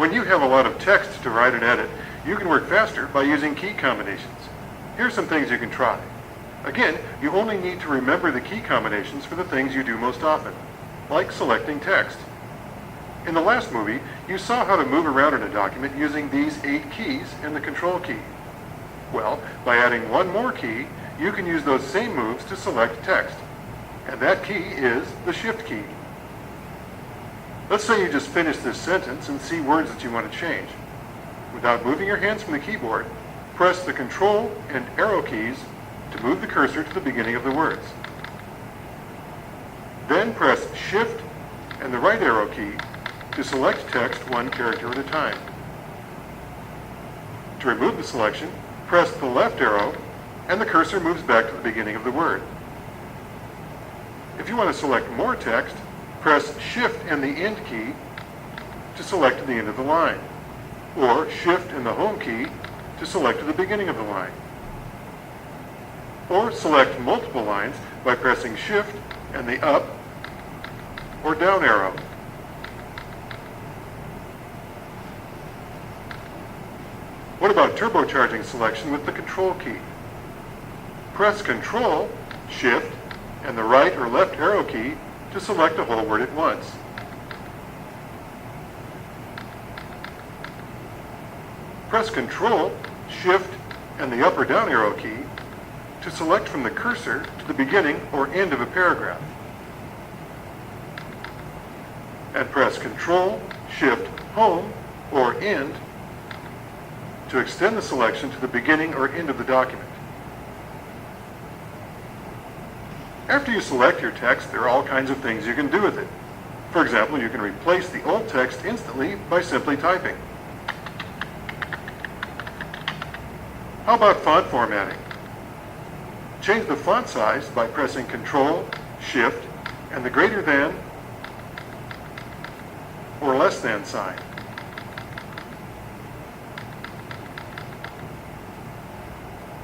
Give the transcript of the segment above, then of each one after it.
When you have a lot of text to write and edit, you can work faster by using key combinations. Here's some things you can try. Again, you only need to remember the key combinations for the things you do most often, like selecting text. In the last movie, you saw how to move around in a document using these 8 keys and the Control key. Well, by adding one more key, you can use those same moves to select text. And that key is the Shift key. Let's say you just finished this sentence and see words that you want to change. Without moving your hands from the keyboard, press the Control and arrow keys to move the cursor to the beginning of the words. Then press Shift and the right arrow key to select text one character at a time. To remove the selection, press the left arrow and the cursor moves back to the beginning of the word. If you want to select more text, press Shift and the End key to select to the end of the line, or Shift and the Home key to select to the beginning of the line. Or select multiple lines by pressing Shift and the up or down arrow. What about turbocharging selection with the Control key? Press Control, Shift, and the right or left arrow key to select a whole word at once. Press Control, Shift, and the up or down arrow key to select from the cursor to the beginning or end of a paragraph. And press Control, Shift, Home, or End to extend the selection to the beginning or end of the document. After you select your text, there are all kinds of things you can do with it. For example, you can replace the old text instantly by simply typing. How about font formatting? Change the font size by pressing Control, Shift, and the greater than or less than sign.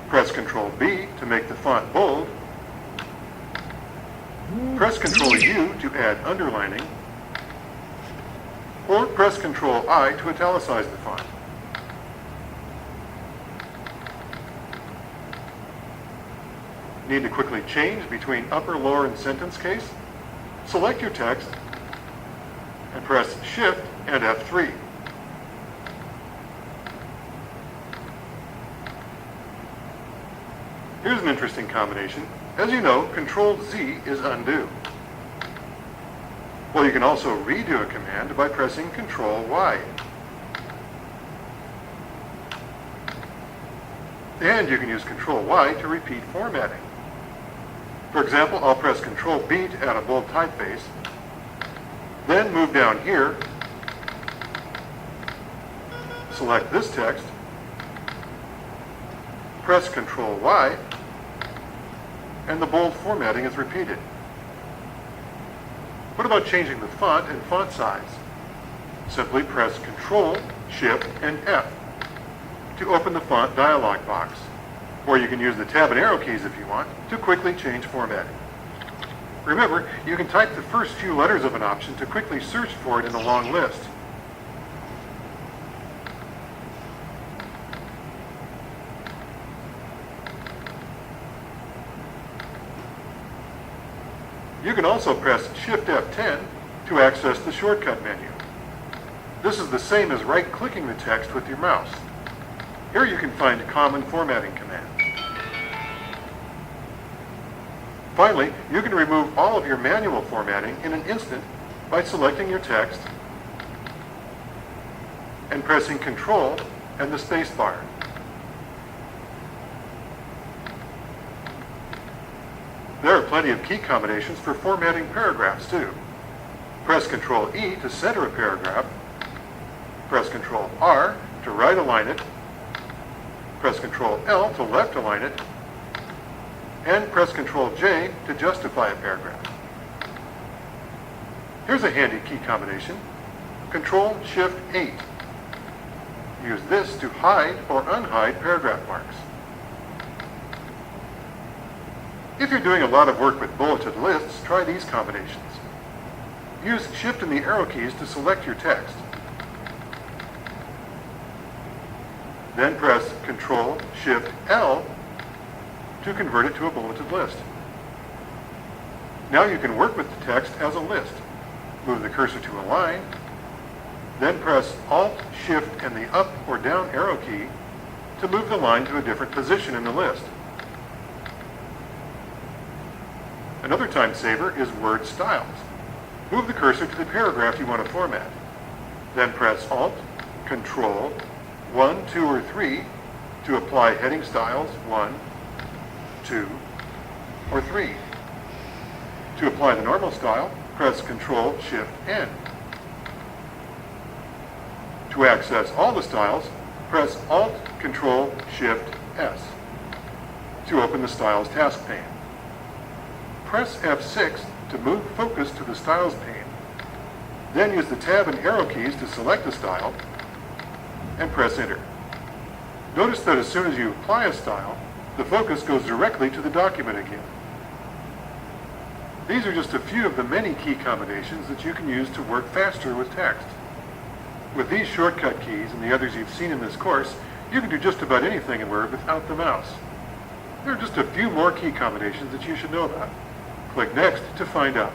Press Control B to make the font bold. Press Control U to add underlining. Or press Control I to italicize the font. Need to quickly change between upper, lower, and sentence case? Select your text and press Shift and F3. Here's an interesting combination. As you know, Control Z is undo. Well, you can also redo a command by pressing Control Y. And you can use Control Y to repeat formatting. For example, I'll press Control B to add a bold typeface, then move down here, select this text, press Control Y, and the bold formatting is repeated. What about changing the font and font size? Simply press Control, Shift, and F to open the font dialog box, or you can use the tab and arrow keys if you want to quickly change formatting. Remember, you can type the first few letters of an option to quickly search for it in a long list. You can also press Shift F10 to access the shortcut menu. This is the same as right-clicking the text with your mouse. Here you can find common formatting commands. Finally, you can remove all of your manual formatting in an instant by selecting your text and pressing Control and the space bar. There are plenty of key combinations for formatting paragraphs too. Press Control E to center a paragraph, press Control R to right align it, press Control L to left align it, and press Control J to justify a paragraph. Here's a handy key combination, Control Shift 8. Use this to hide or unhide paragraph marks. If you're doing a lot of work with bulleted lists, try these combinations. Use Shift and the arrow keys to select your text. Then press Ctrl-Shift-L to convert it to a bulleted list. Now you can work with the text as a list. Move the cursor to a line, then press Alt-Shift and the up or down arrow key to move the line to a different position in the list. Another time saver is Word Styles. Move the cursor to the paragraph you want to format. Then press Alt, Control, 1, 2, or 3 to apply heading styles 1, 2, or 3. To apply the normal style, press Ctrl-Shift-N. To access all the styles, press Alt-Control-Shift-S. To open the Styles task pane, press F6 to move focus to the Styles pane. Then use the Tab and arrow keys to select the style and press Enter. Notice that as soon as you apply a style, the focus goes directly to the document again. These are just a few of the many key combinations that you can use to work faster with text. With these shortcut keys and the others you've seen in this course, you can do just about anything in Word without the mouse. There are just a few more key combinations that you should know about. Click Next to find out.